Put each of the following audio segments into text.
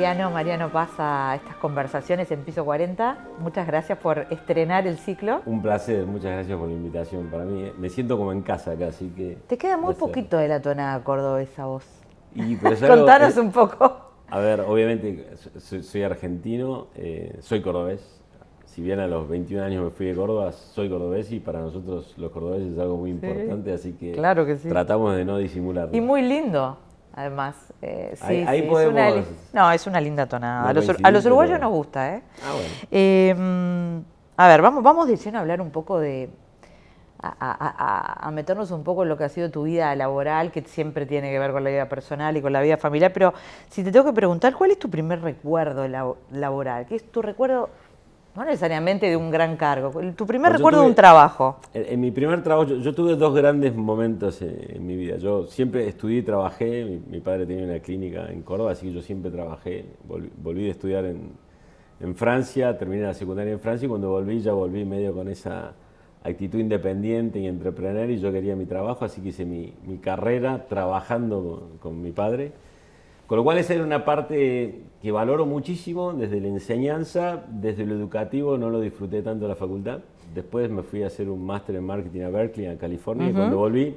Mariano pasa estas conversaciones en Piso 40. Muchas gracias por estrenar el ciclo. Un placer, muchas gracias por la invitación. Para mí, me siento como en casa acá, así que... Te queda muy poquito de la tonada cordobesa vos. Contanos un poco. A ver, obviamente soy argentino, soy cordobés. Si bien a los 21 años me fui de Córdoba, soy cordobés y para nosotros los cordobeses es algo muy importante, así que, claro que sí, tratamos de no disimularlo. Y muy lindo, además. Ahí podemos... Es una linda tonada. A los uruguayos nos gusta, ¿eh? Bueno. A ver, vamos de lleno a hablar un poco de... A meternos un poco en lo que ha sido tu vida laboral, que siempre tiene que ver con la vida personal y con la vida familiar, pero si te tengo que preguntar, ¿cuál es tu primer recuerdo laboral? ¿Qué es tu recuerdo, no necesariamente de un gran cargo, tu primer recuerdo de un trabajo? En mi primer trabajo, yo tuve dos grandes momentos en mi vida. Yo siempre estudié y trabajé, mi padre tenía una clínica en Córdoba, así que yo siempre trabajé. Volví a estudiar en Francia, terminé la secundaria en Francia y cuando volví, ya volví medio con esa actitud independiente y entrepreneur y yo quería mi trabajo, así que hice mi carrera trabajando con mi padre. Con lo cual esa era una parte que valoro muchísimo desde la enseñanza, desde lo educativo no lo disfruté tanto en la facultad. Después me fui a hacer un máster en marketing a Berkeley, en California, y cuando volví,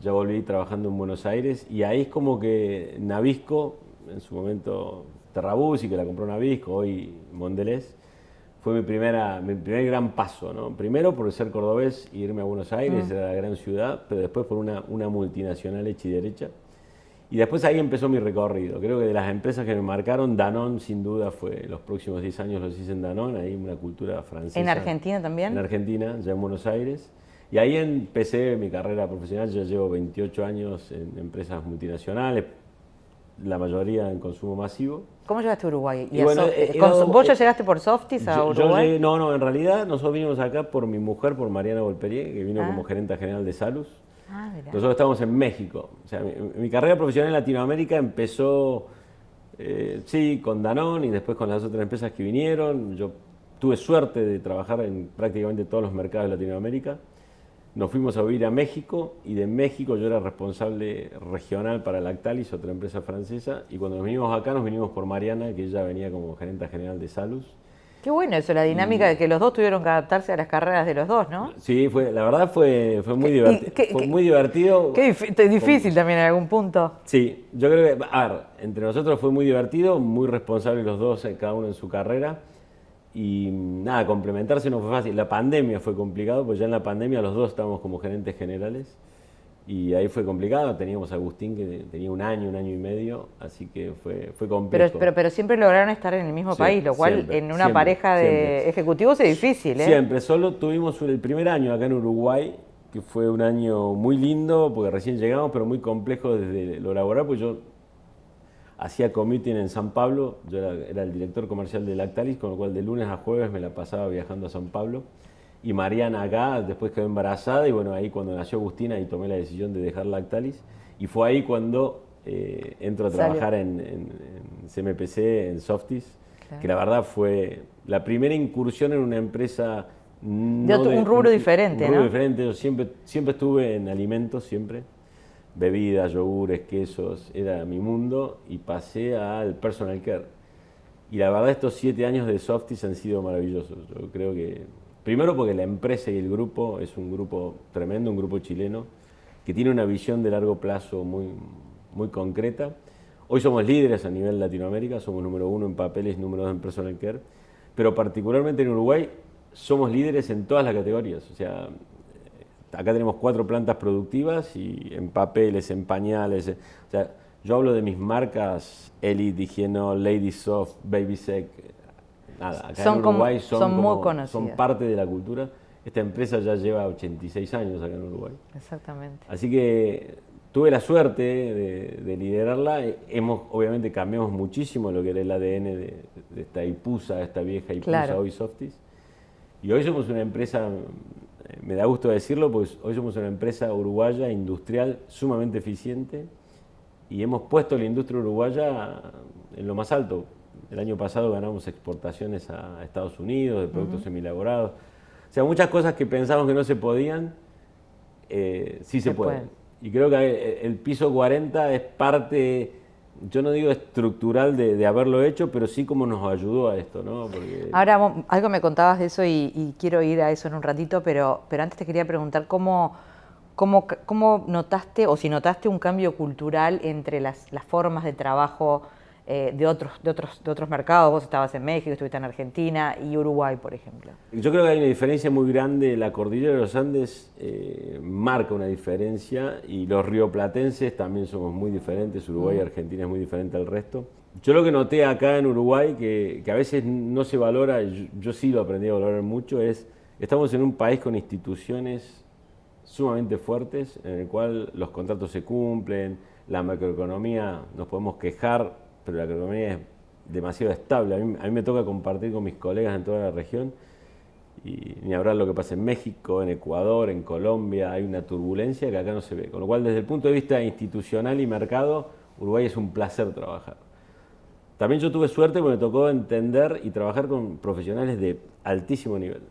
ya volví trabajando en Buenos Aires y ahí es como que Nabisco, en su momento Terrabuzzi, que la compró Nabisco, hoy Mondelez, fue mi primer gran paso, ¿no? Primero por ser cordobés y irme a Buenos Aires, era la gran ciudad, pero después por una multinacional hecha y derecha. Y después ahí empezó mi recorrido. Creo que de las empresas que me marcaron, Danone sin duda fue, los próximos 10 años los hice en Danone, ahí una cultura francesa. ¿En Argentina también? En Argentina, ya en Buenos Aires. Y ahí empecé mi carrera profesional, ya llevo 28 años en empresas multinacionales, la mayoría en consumo masivo. ¿Cómo llegaste a Uruguay? ¿Vos ya llegaste por Softis a Uruguay? No, en realidad nosotros vinimos acá por mi mujer, por Mariana Volperier, que vino como gerente general de Salus. Nosotros estamos en México. O sea, mi carrera profesional en Latinoamérica empezó, sí, con Danone y después con las otras empresas que vinieron. Yo tuve suerte de trabajar en prácticamente todos los mercados de Latinoamérica. Nos fuimos a vivir a México y de México yo era responsable regional para Lactalis, otra empresa francesa, y cuando nos vinimos acá nos vinimos por Mariana, que ella venía como gerente general de Salus. Qué bueno eso, la dinámica de que los dos tuvieron que adaptarse a las carreras de los dos, ¿no? Sí, la verdad fue muy divertido. Fue muy divertido. Qué difícil también en algún punto. Sí, yo creo que, a ver, entre nosotros fue muy divertido, muy responsables los dos, cada uno en su carrera. Y nada, complementarse no fue fácil. La pandemia fue complicado, pues ya en la pandemia los dos estábamos como gerentes generales. Y ahí fue complicado, teníamos a Agustín que tenía un año y medio, así que fue complejo. Pero siempre lograron estar en el mismo país, lo cual siempre, en una pareja de ejecutivos es difícil, ¿eh? Siempre, solo tuvimos el primer año acá en Uruguay, que fue un año muy lindo, porque recién llegamos, pero muy complejo desde lo laboral, porque yo hacía commuting en San Pablo, yo era el director comercial de Lactalis, con lo cual de lunes a jueves me la pasaba viajando a San Pablo. Y Mariana acá, después quedó embarazada y bueno, ahí cuando nació Agustina, ahí tomé la decisión de dejar Lactalis. Y fue ahí cuando entro a trabajar en CMPC, en Softis, claro, que la verdad fue la primera incursión en una empresa... un rubro diferente, un rubro ¿no? diferente, yo siempre estuve en alimentos, siempre. Bebidas, yogures, quesos, era mi mundo y pasé al personal care. Y la verdad estos 7 años de Softis han sido maravillosos. Yo creo que, primero porque la empresa y el grupo es un grupo tremendo, un grupo chileno, que tiene una visión de largo plazo muy concreta. Hoy somos líderes a nivel Latinoamérica, somos número 1 en papeles, número 2 en personal care, pero particularmente en Uruguay somos líderes en todas las categorías. O sea, acá tenemos 4 plantas productivas y en papeles, en pañales. O sea, yo hablo de mis marcas Elite, Higienol, Lady Soft, Baby Sec. Nada, acá en Uruguay son parte de la cultura. Esta empresa ya lleva 86 años acá en Uruguay. Exactamente. Así que tuve la suerte de liderarla. Obviamente cambiamos muchísimo lo que era el ADN de esta Ipusa, esta vieja Ipusa, claro, hoy Softis. Y hoy somos una empresa... Me da gusto decirlo, pues hoy somos una empresa uruguaya industrial sumamente eficiente y hemos puesto la industria uruguaya en lo más alto. El año pasado ganamos exportaciones a Estados Unidos de productos semielaborados. O sea, muchas cosas que pensamos que no se podían, sí se pueden. Y creo que el piso 40 es parte yo no digo estructural de haberlo hecho, pero sí como nos ayudó a esto, ¿no? Porque... Ahora, algo me contabas de eso y quiero ir a eso en un ratito, pero antes te quería preguntar cómo notaste, o si notaste un cambio cultural entre las formas de trabajo de otros mercados. Vos estabas en México, estuviste en Argentina y Uruguay, por ejemplo. Yo creo que hay una diferencia muy grande. La cordillera de los Andes marca una diferencia y los rioplatenses también somos muy diferentes. Uruguay y Argentina es muy diferente al resto. Yo lo que noté acá en Uruguay, que a veces no se valora, yo sí lo aprendí a valorar mucho, es estamos en un país con instituciones sumamente fuertes, en el cual los contratos se cumplen, la macroeconomía, nos podemos quejar, pero la economía es demasiado estable. A mí me toca compartir con mis colegas en toda la región y ni hablar lo que pasa en México, en Ecuador, en Colombia. Hay una turbulencia que acá no se ve. Con lo cual, desde el punto de vista institucional y mercado, Uruguay es un placer trabajar. También yo tuve suerte porque me tocó entender y trabajar con profesionales de altísimo nivel.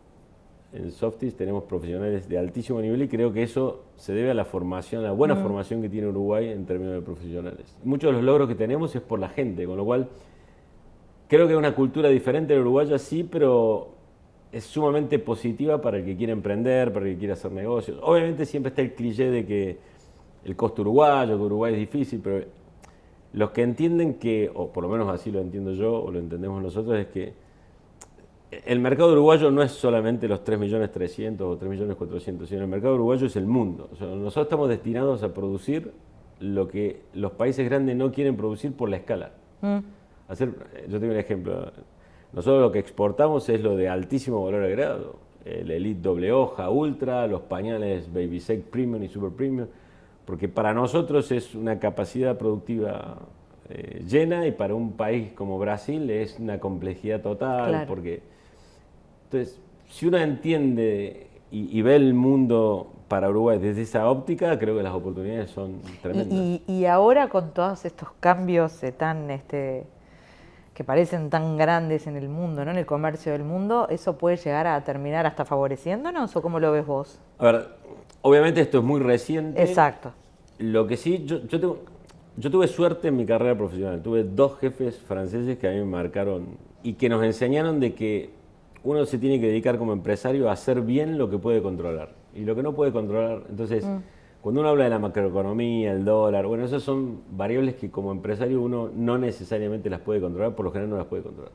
En Softis tenemos profesionales de altísimo nivel y creo que eso se debe a la formación, a la buena formación que tiene Uruguay en términos de profesionales. Muchos de los logros que tenemos es por la gente, con lo cual creo que es una cultura diferente del uruguayo, sí, pero es sumamente positiva para el que quiere emprender, para el que quiere hacer negocios. Obviamente siempre está el cliché de que el costo uruguayo, que Uruguay es difícil, pero los que entienden que, o por lo menos así lo entiendo yo, o lo entendemos nosotros, es que el mercado uruguayo no es solamente los 3.300.000 o 3.400.000, sino el mercado uruguayo es el mundo. O sea, nosotros estamos destinados a producir lo que los países grandes no quieren producir por la escala. Yo tengo un ejemplo. Nosotros lo que exportamos es lo de altísimo valor agregado. El Elite doble hoja, Ultra, los pañales Baby Sec Premium y Super Premium, porque para nosotros es una capacidad productiva llena y para un país como Brasil es una complejidad total, Claro. porque... Entonces, si uno entiende y ve el mundo para Uruguay desde esa óptica, creo que las oportunidades son tremendas. Y ahora con todos estos cambios que parecen tan grandes en el mundo, ¿no? En el comercio del mundo, ¿eso puede llegar a terminar hasta favoreciéndonos o cómo lo ves vos? A ver, obviamente esto es muy reciente. Exacto. Lo que sí, yo tuve suerte en mi carrera profesional. Tuve dos jefes franceses que a mí me marcaron y que nos enseñaron de que uno se tiene que dedicar como empresario a hacer bien lo que puede controlar y lo que no puede controlar. Entonces, cuando uno habla de la macroeconomía, el dólar, bueno, esas son variables que como empresario uno no necesariamente las puede controlar, por lo general no las puede controlar.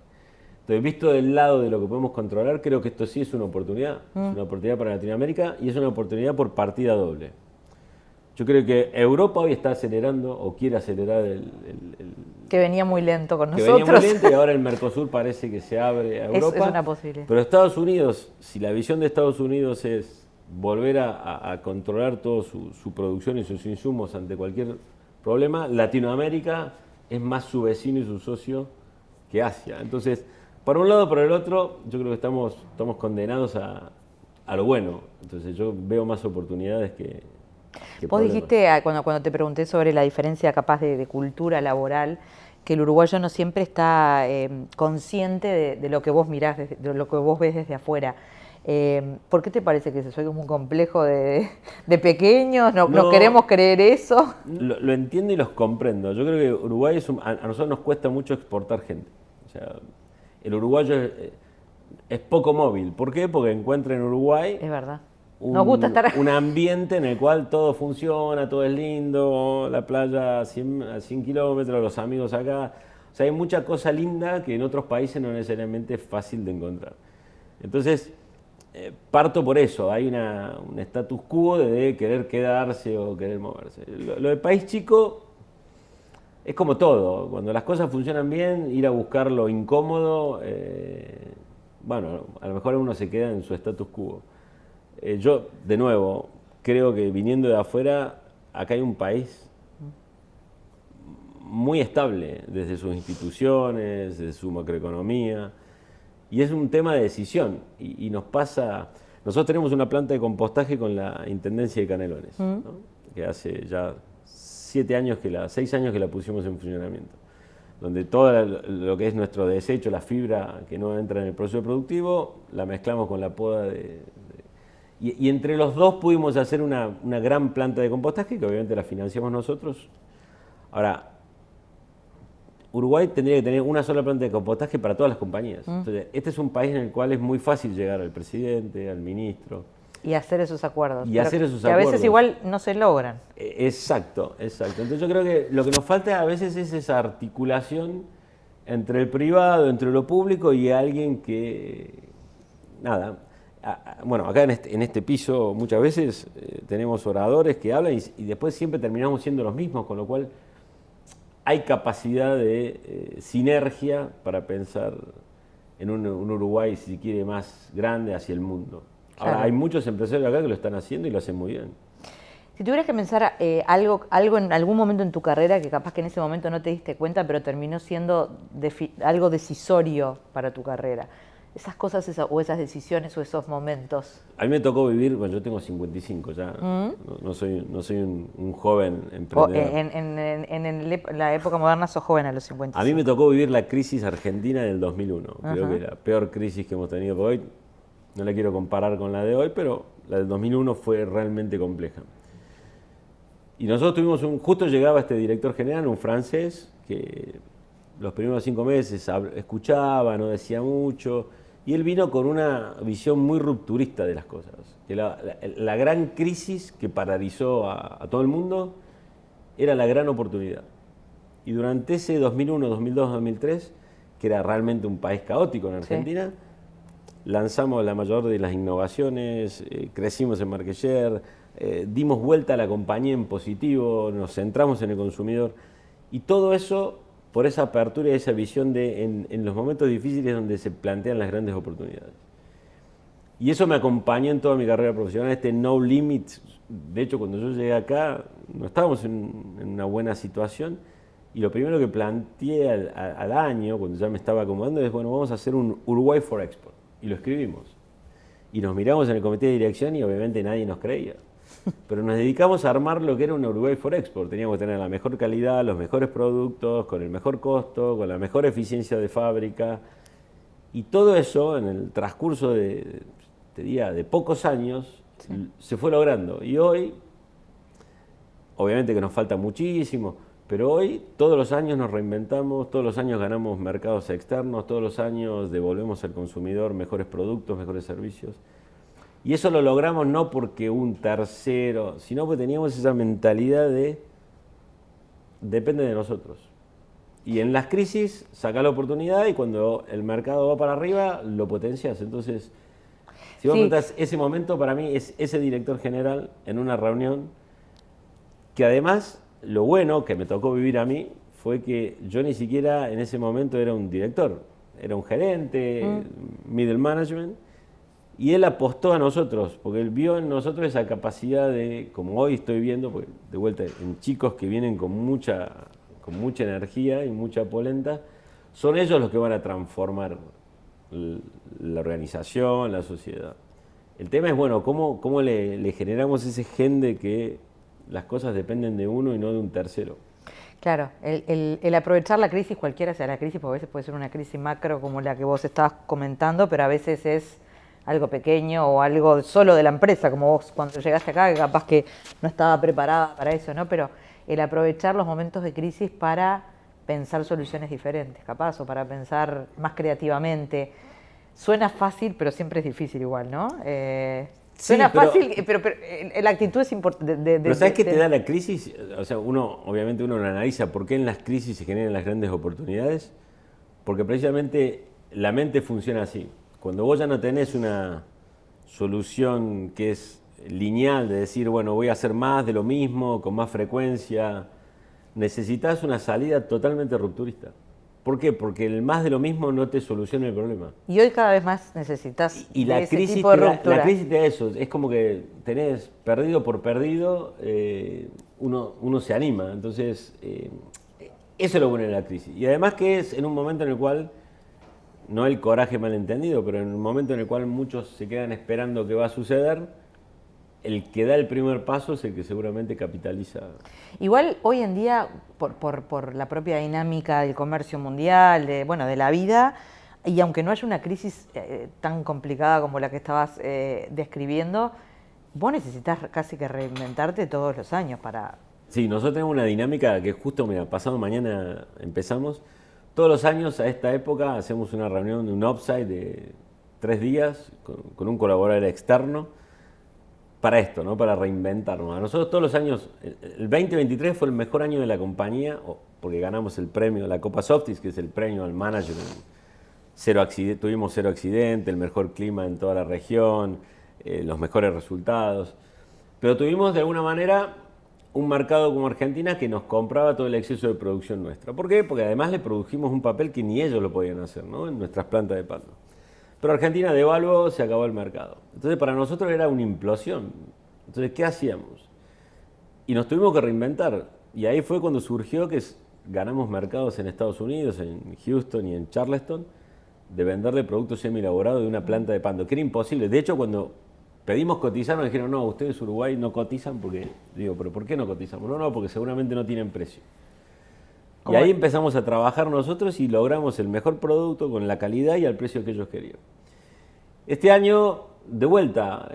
Entonces, visto del lado de lo que podemos controlar, creo que esto sí es una oportunidad. Es una oportunidad para Latinoamérica y es una oportunidad por partida doble. Yo creo que Europa hoy está acelerando o quiere acelerar que venía muy lento con que nosotros. venía muy lento y ahora el Mercosur parece que se abre a Europa. Es una posibilidad. Pero Estados Unidos, si la visión de Estados Unidos es volver a controlar toda su producción y sus insumos ante cualquier problema, Latinoamérica es más su vecino y su socio que Asia. Entonces, por un lado o por el otro, yo creo que estamos condenados a lo bueno. Entonces yo veo más oportunidades que Vos problemas. dijiste, cuando te pregunté sobre la diferencia capaz de cultura laboral, que el uruguayo no siempre está consciente de lo que vos mirás, de lo que vos ves desde afuera. ¿Por qué te parece que eso es como un complejo de pequeños? ¿No queremos creer eso? Lo entiendo y los comprendo. Yo creo que Uruguay a nosotros nos cuesta mucho exportar gente. O sea, el uruguayo es poco móvil. ¿Por qué? Porque encuentra en Uruguay Es verdad. Nos gusta estar... un ambiente en el cual todo funciona, todo es lindo, la playa a 100 kilómetros, los amigos acá. O sea, hay mucha cosa linda que en otros países no necesariamente es fácil de encontrar. Entonces, parto por eso. Hay un status quo de querer quedarse o querer moverse. Lo del país chico es como todo. Cuando las cosas funcionan bien, ir a buscar lo incómodo, bueno, a lo mejor uno se queda en su status quo. Yo, de nuevo, creo que viniendo de afuera, acá hay un país muy estable desde sus instituciones, desde su macroeconomía, y es un tema de decisión. Y nos pasa, nosotros tenemos una planta de compostaje con la Intendencia de Canelones, ¿no? Que hace ya 6 años que la pusimos en funcionamiento, donde todo lo que es nuestro desecho, la fibra que no entra en el proceso productivo, la mezclamos con la poda y entre los dos pudimos hacer una gran planta de compostaje que obviamente la financiamos nosotros. Ahora, Uruguay tendría que tener una sola planta de compostaje para todas las compañías. Entonces, este es un país en el cual es muy fácil llegar al presidente, al ministro. Y hacer esos acuerdos. Y hacer esos que acuerdos. a veces igual no se logran. Exacto. Entonces yo creo que lo que nos falta a veces es esa articulación entre el privado, entre lo público y alguien que, nada, bueno, acá en este piso muchas veces tenemos oradores que hablan y después siempre terminamos siendo los mismos, con lo cual hay capacidad de sinergia para pensar en un Uruguay, si quiere, más grande hacia el mundo. Ahora, Claro. hay muchos empresarios acá que lo están haciendo y lo hacen muy bien. Si tuvieras que pensar algo en algún momento en tu carrera que capaz que en ese momento no te diste cuenta, pero terminó siendo algo decisorio para tu carrera. Esas cosas o esas decisiones o esos momentos. A mí me tocó vivir, bueno, yo tengo 55 ya, no soy un joven emprendedor. En la época moderna sos joven a los 55. A mí me tocó vivir la crisis argentina del 2001. Creo Ajá. que la peor crisis que hemos tenido por hoy. No la quiero comparar con la de hoy, pero la del 2001 fue realmente compleja. Y nosotros tuvimos justo llegaba este director general, un francés, que los primeros 5 meses escuchaba, no decía mucho, y él vino con una visión muy rupturista de las cosas. Que la gran crisis que paralizó a todo el mundo era la gran oportunidad. Y durante ese 2001, 2002, 2003, que era realmente un país caótico en Argentina, lanzamos la mayor de las innovaciones, crecimos en market share, dimos vuelta a la compañía en positivo, nos centramos en el consumidor y todo eso por esa apertura y esa visión de en los momentos difíciles donde se plantean las grandes oportunidades. Y eso me acompañó en toda mi carrera profesional, este no limit. De hecho, cuando yo llegué acá no estábamos en una buena situación y lo primero que planteé al año, cuando ya me estaba acomodando, es bueno, vamos a hacer un Uruguay for Export. Y lo escribimos. Y nos miramos en el comité de dirección y obviamente nadie nos creía. Pero nos dedicamos a armar lo que era un Uruguay for Export. Teníamos que tener la mejor calidad, los mejores productos, con el mejor costo, con la mejor eficiencia de fábrica. Y todo eso en el transcurso de pocos años se fue logrando. Y hoy, obviamente que nos falta muchísimo, pero hoy todos los años nos reinventamos, todos los años ganamos mercados externos, todos los años devolvemos al consumidor mejores productos, mejores servicios. Y eso lo logramos no porque un tercero, sino porque teníamos esa mentalidad de depende de nosotros. Y en las crisis saca la oportunidad y cuando el mercado va para arriba lo potencias. Entonces, si vos me preguntás, ese momento para mí es ese director general en una reunión que además lo bueno que me tocó vivir a mí fue que yo ni siquiera en ese momento era un director, era un gerente, middle management, y él apostó a nosotros, porque él vio en nosotros esa capacidad de, como hoy estoy viendo, porque de vuelta en chicos que vienen con mucha energía y mucha polenta, son ellos los que van a transformar la organización, la sociedad. El tema es, bueno, cómo le generamos ese gen de que las cosas dependen de uno y no de un tercero. Claro, el aprovechar la crisis, cualquiera sea la crisis, porque a veces puede ser una crisis macro como la que vos estabas comentando, pero a veces es algo pequeño o algo solo de la empresa, como vos cuando llegaste acá, que capaz que no estaba preparada para eso, ¿no? Pero el aprovechar los momentos de crisis para pensar soluciones diferentes, capaz, o para pensar más creativamente. Suena fácil, pero siempre es difícil igual, ¿no? Suena fácil, pero la actitud es importante. Pero ¿sabes qué te da la crisis? O sea, obviamente uno lo analiza, ¿por qué en las crisis se generan las grandes oportunidades? Porque precisamente la mente funciona así. Cuando vos ya no tenés una solución que es lineal, de decir, bueno, voy a hacer más de lo mismo, con más frecuencia, necesitas una salida totalmente rupturista. ¿Por qué? Porque el más de lo mismo no te soluciona el problema. Y hoy cada vez más necesitas y la ese crisis tipo de ruptura. la crisis te da eso, es como que tenés perdido por perdido, uno se anima. Entonces, eso es lo bueno de la crisis. Y además que es en un momento en el cual, no el coraje malentendido, pero en un momento en el cual muchos se quedan esperando qué va a suceder, el que da el primer paso es el que seguramente capitaliza. Igual hoy en día, por la propia dinámica del comercio mundial, de la vida, y aunque no haya una crisis tan complicada como la que estabas describiendo, vos necesitas casi que reinventarte todos los años para... Sí, nosotros tenemos una dinámica que justo, mira, pasado mañana empezamos, todos los años a esta época hacemos una reunión, un offsite de 3 días con un colaborador externo para esto, ¿no? Para reinventarnos. A nosotros todos los años, el 2023 fue el mejor año de la compañía porque ganamos el premio, la Copa Softis, que es el premio al manager. Tuvimos 0 accidentes, el mejor clima en toda la región, los mejores resultados. Pero tuvimos de alguna manera un mercado como Argentina que nos compraba todo el exceso de producción nuestra. ¿Por qué? Porque además le produjimos un papel que ni ellos lo podían hacer, ¿no? En nuestras plantas de pando. Pero Argentina devaluó, se acabó el mercado. Entonces para nosotros era una implosión. Entonces, ¿qué hacíamos? Y nos tuvimos que reinventar. Y ahí fue cuando surgió que ganamos mercados en Estados Unidos, en Houston y en Charleston, de venderle productos semi-elaborados de una planta de pando, que era imposible. De hecho, cuando pedimos cotizar, nos dijeron, no, ustedes Uruguay no cotizan porque... Digo, ¿pero por qué no cotizamos? No, porque seguramente no tienen precio. Y ahí empezamos a trabajar nosotros y logramos el mejor producto con la calidad y al precio que ellos querían. Este año, de vuelta,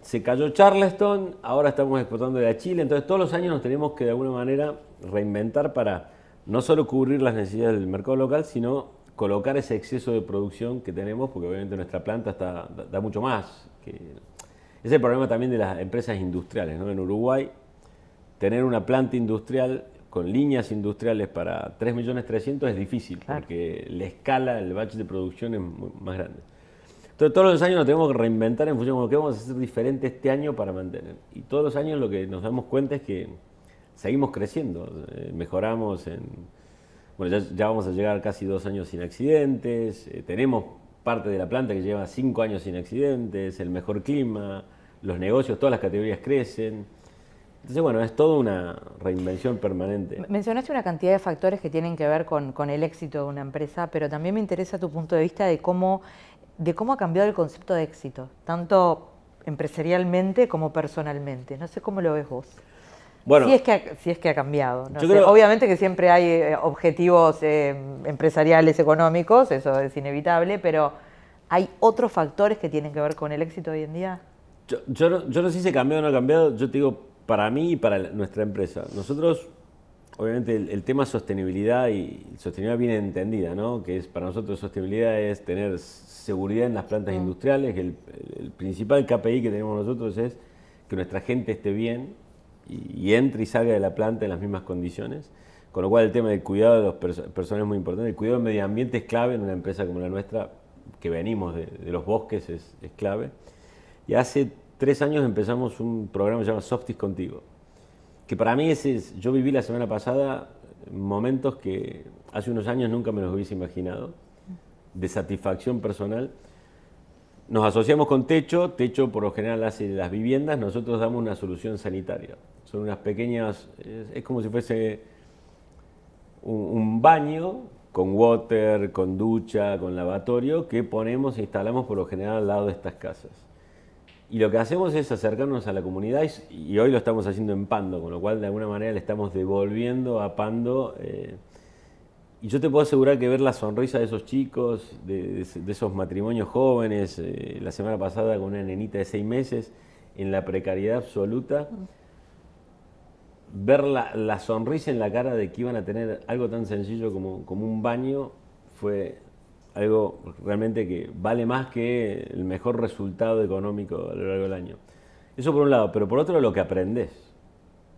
se cayó Charleston, ahora estamos exportando a Chile, entonces todos los años nos tenemos que de alguna manera reinventar para no solo cubrir las necesidades del mercado local, sino colocar ese exceso de producción que tenemos, porque obviamente nuestra planta da mucho más. Es el problema también de las empresas industriales, ¿no? En Uruguay, tener una planta industrial con líneas industriales para 3.300.000 es difícil, claro, porque la escala, el batch de producción es más grande. Entonces todos los años nos tenemos que reinventar en función de lo que vamos a hacer diferente este año para mantener. Y todos los años lo que nos damos cuenta es que seguimos creciendo, mejoramos bueno, ya vamos a llegar casi 2 años sin accidentes, tenemos parte de la planta que lleva 5 años sin accidentes, el mejor clima, los negocios, todas las categorías crecen. Entonces, bueno, es toda una reinvención permanente. Mencionaste una cantidad de factores que tienen que ver con el éxito de una empresa, pero también me interesa tu punto de vista de cómo ha cambiado el concepto de éxito, tanto empresarialmente como personalmente. No sé cómo lo ves vos. Bueno, si es que ha cambiado. No sé. Obviamente que siempre hay objetivos empresariales, económicos, eso es inevitable, pero ¿hay otros factores que tienen que ver con el éxito hoy en día? Yo no sé si ha cambiado o no ha cambiado, yo te digo, para mí y para nuestra empresa. Nosotros, obviamente, el tema sostenibilidad y sostenibilidad bien entendida, ¿no? Que es para nosotros sostenibilidad es tener seguridad en las plantas industriales, que el principal KPI que tenemos nosotros es que nuestra gente esté bien y entre y salga de la planta en las mismas condiciones, con lo cual el tema del cuidado de los personas es muy importante. El cuidado del medio ambiente es clave en una empresa como la nuestra, que venimos de los bosques, es clave. Y hace 3 años empezamos un programa que se llama Softis Contigo, que para mí yo viví la semana pasada momentos que hace unos años nunca me los hubiese imaginado, de satisfacción personal. Nos asociamos con Techo por lo general hace las viviendas, nosotros damos una solución sanitaria. Son unas pequeñas, es como si fuese un baño con water, con ducha, con lavatorio, que ponemos e instalamos por lo general al lado de estas casas. Y lo que hacemos es acercarnos a la comunidad y hoy lo estamos haciendo en Pando, con lo cual de alguna manera le estamos devolviendo a Pando. Y yo te puedo asegurar que ver la sonrisa de esos chicos, de esos matrimonios jóvenes, la semana pasada con una nenita de 6 meses, en la precariedad absoluta, ver la sonrisa en la cara de que iban a tener algo tan sencillo como un baño, fue algo realmente que vale más que el mejor resultado económico a lo largo del año. Eso por un lado, pero por otro lo que aprendés.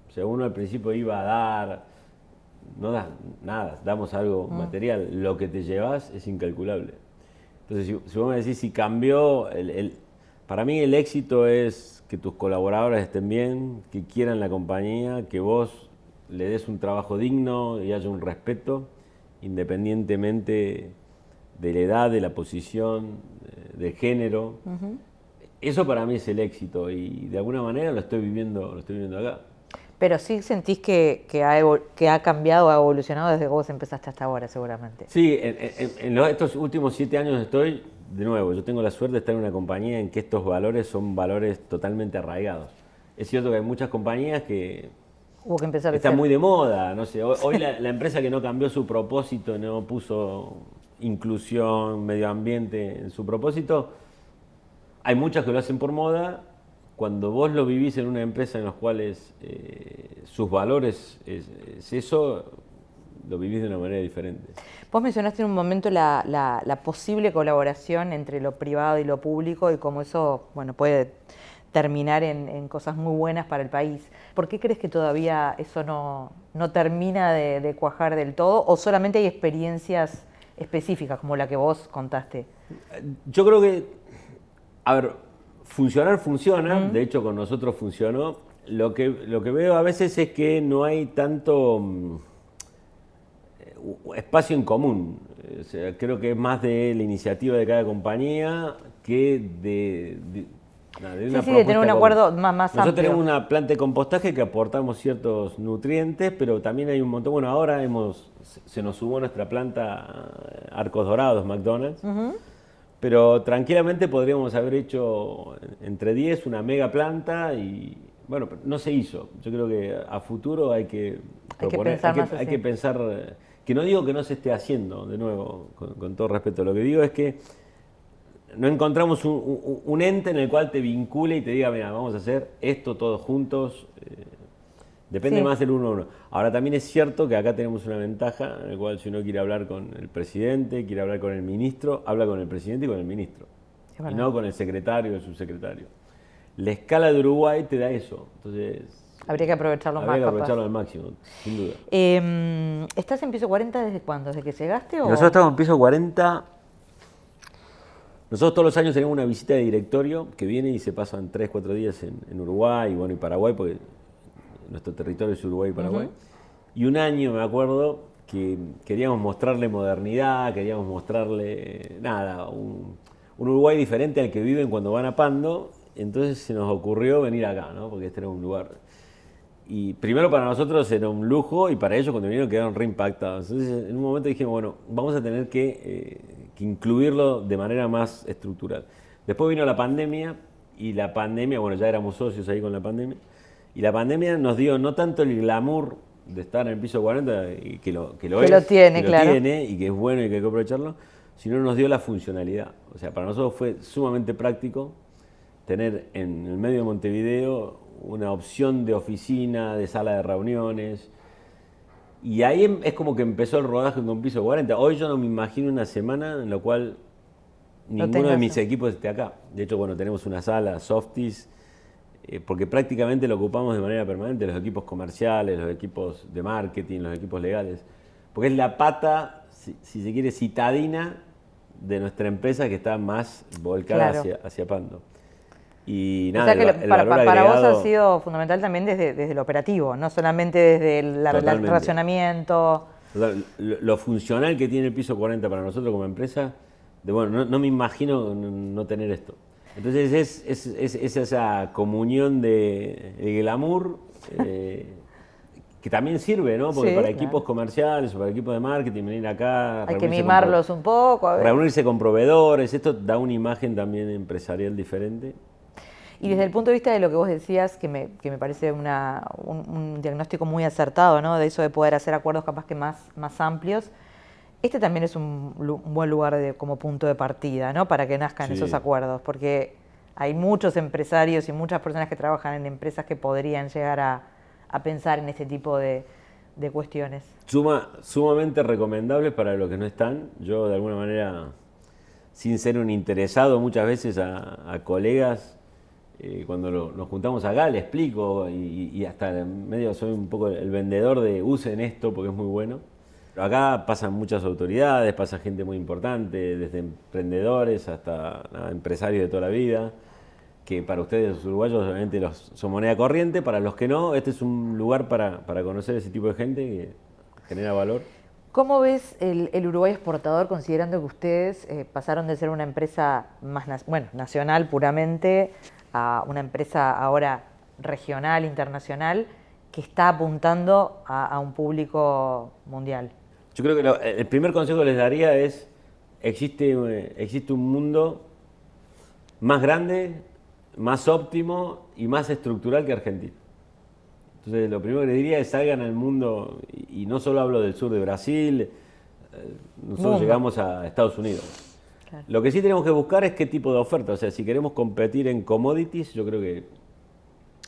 O sea, uno al principio iba a dar, no das nada, damos algo material, lo que te llevas es incalculable. Entonces, si vos me decís si cambió, para mí el éxito es que tus colaboradores estén bien, que quieran la compañía, que vos le des un trabajo digno y haya un respeto, independientemente de la edad, de la posición, del género. Eso para mí es el éxito y de alguna manera lo estoy viviendo acá. Pero sí sentís que ha cambiado, ha evolucionado desde que vos empezaste hasta ahora, seguramente. Sí, en estos últimos 7 años estoy, de nuevo, yo tengo la suerte de estar en una compañía en que estos valores son valores totalmente arraigados. Es cierto que hay muchas compañías que están muy de moda, no sé, hoy la empresa que no cambió su propósito, no puso inclusión, medio ambiente en su propósito, hay muchas que lo hacen por moda. Cuando vos lo vivís en una empresa en la cual sus valores es eso, lo vivís de una manera diferente. Vos mencionaste en un momento la posible colaboración entre lo privado y lo público y cómo eso, bueno, puede terminar en cosas muy buenas para el país. ¿Por qué crees que todavía eso no termina de cuajar del todo o solamente hay experiencias específicas como la que vos contaste? Yo creo que, a ver, funcionar funciona, de hecho con nosotros funcionó. Lo que veo a veces es que no hay tanto espacio en común. O sea, creo que es más de la iniciativa de cada compañía que de una Sí, propuesta de tener un acuerdo más Nosotros amplio. tenemos una planta de compostaje que aportamos ciertos nutrientes, pero también hay un montón. Bueno, ahora se nos sumó a nuestra planta Arcos Dorados, McDonald's. Pero tranquilamente podríamos haber hecho entre 10 una mega planta y, bueno, no se hizo. Yo creo que a futuro hay que proponer, hay que pensar, que no digo que no se esté haciendo, de nuevo, con todo respeto. Lo que digo es que no encontramos un ente en el cual te vincule y te diga, mira, vamos a hacer esto todos juntos. Depende más del uno a uno. Ahora también es cierto que acá tenemos una ventaja en la cual si uno quiere hablar con el presidente, quiere hablar con el ministro, habla con el presidente y con el ministro. Y no con el secretario o el subsecretario. La escala de Uruguay te da eso. Entonces, habría que aprovecharlo más. Habría que aprovecharlo al máximo, sin duda. ¿Estás en piso 40 desde cuándo? ¿Desde que llegaste? Nosotros estamos en piso 40. Nosotros todos los años tenemos una visita de directorio que viene y se pasan 3, 4 días en Uruguay y Paraguay, porque nuestro territorio es Uruguay y Paraguay. Y un año me acuerdo que queríamos mostrarle modernidad, queríamos mostrarle un Uruguay diferente al que viven cuando van a Pando. Entonces se nos ocurrió venir acá, ¿no? Porque este era un lugar. Y primero para nosotros era un lujo y para ellos cuando vinieron quedaron reimpactados. Entonces en un momento dijimos, bueno, vamos a tener que incluirlo de manera más estructural. Después vino la pandemia y la pandemia, bueno, ya éramos socios ahí con la pandemia. Y la pandemia nos dio no tanto el glamour de estar en el piso 40, y que lo tiene y que es bueno y que hay que aprovecharlo, sino nos dio la funcionalidad. O sea, para nosotros fue sumamente práctico tener en el medio de Montevideo una opción de oficina, de sala de reuniones. Y ahí es como que empezó el rodaje con piso 40. Hoy yo no me imagino una semana en la cual ninguno de mis equipos esté acá. De hecho, bueno, tenemos una sala, Softies, porque prácticamente lo ocupamos de manera permanente, los equipos comerciales, los equipos de marketing, los equipos legales, porque es la pata, si se quiere, citadina de nuestra empresa que está más volcada hacia Pando. Y nada, o sea que para vos ha sido fundamental también desde el operativo, no solamente desde el racionamiento. Lo funcional que tiene el piso 40 para nosotros como empresa, no me imagino no tener esto. Entonces es esa comunión de glamour que también sirve, ¿no? Porque para equipos comerciales o para equipos de marketing venir acá, hay que mimarlos un poco, reunirse con proveedores, esto da una imagen también empresarial diferente. Y desde el punto de vista de lo que vos decías, que me parece un diagnóstico muy acertado, ¿no? De eso de poder hacer acuerdos capaz que más amplios. Este también es un buen lugar como punto de partida, ¿no? Para que nazcan esos acuerdos, porque hay muchos empresarios y muchas personas que trabajan en empresas que podrían llegar a pensar en este tipo de cuestiones. Sumamente recomendables para los que no están. Yo, de alguna manera, sin ser un interesado, muchas veces a colegas, cuando nos juntamos acá, le explico y hasta medio soy un poco el vendedor de usen esto porque es muy bueno. Acá pasan muchas autoridades, pasa gente muy importante, desde emprendedores hasta empresarios de toda la vida, que para ustedes los uruguayos obviamente son moneda corriente, para los que no, este es un lugar para conocer ese tipo de gente que genera valor. ¿Cómo ves el Uruguay exportador, considerando que ustedes pasaron de ser una empresa más nacional puramente a una empresa ahora regional, internacional, que está apuntando a un público mundial? Yo creo que el primer consejo que les daría es, existe un mundo más grande, más óptimo y más estructural que Argentina. Entonces lo primero que les diría es salgan al mundo, y no solo hablo del sur de Brasil, nosotros llegamos a Estados Unidos. Claro. Lo que sí tenemos que buscar es qué tipo de oferta, o sea, si queremos competir en commodities, yo creo que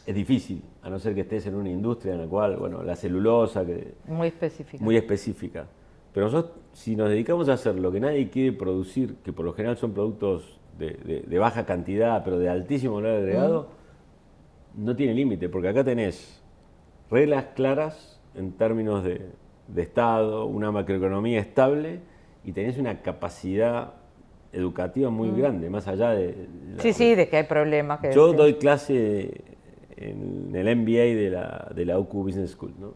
es difícil, a no ser que estés en una industria en la cual, bueno, la celulosa, que Muy específica. muy específica. Pero nosotros, si nos dedicamos a hacer lo que nadie quiere producir, que por lo general son productos de baja cantidad, pero de altísimo valor agregado, no tiene límite, porque acá tenés reglas claras en términos de Estado, una macroeconomía estable, y tenés una capacidad educativa muy grande, más allá de... Sí, de que hay problemas. Que Yo decir. doy clase en el MBA de la UQ Business School, ¿no?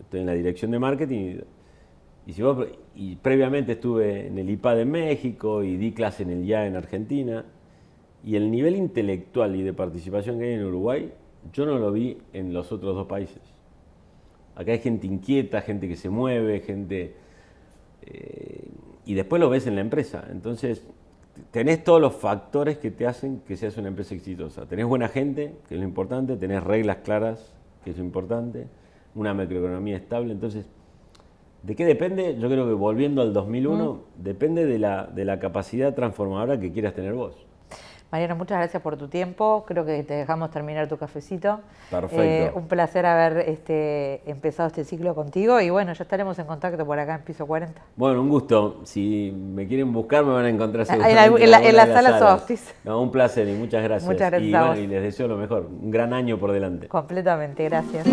Estoy en la dirección de marketing y previamente estuve en el IPAD en México y di clase en el IA en Argentina. Y el nivel intelectual y de participación que hay en Uruguay, yo no lo vi en los otros dos países. Acá hay gente inquieta, gente que se mueve, gente... y después lo ves en la empresa. Entonces, tenés todos los factores que te hacen que seas una empresa exitosa. Tenés buena gente, que es lo importante, tenés reglas claras, que es lo importante, una macroeconomía estable. Entonces, ¿de qué depende? Yo creo que volviendo al 2001, depende de la capacidad transformadora que quieras tener vos. Mariano, muchas gracias por tu tiempo. Creo que te dejamos terminar tu cafecito. Perfecto. Un placer haber empezado este ciclo contigo y bueno, ya estaremos en contacto por acá en Piso 40. Bueno, un gusto. Si me quieren buscar, me van a encontrar En seguramente en la las sala salas. Softis. No, un placer y muchas gracias. Muchas gracias Y, a bueno, vos. y les deseo lo mejor. Un gran año por delante. Completamente, gracias.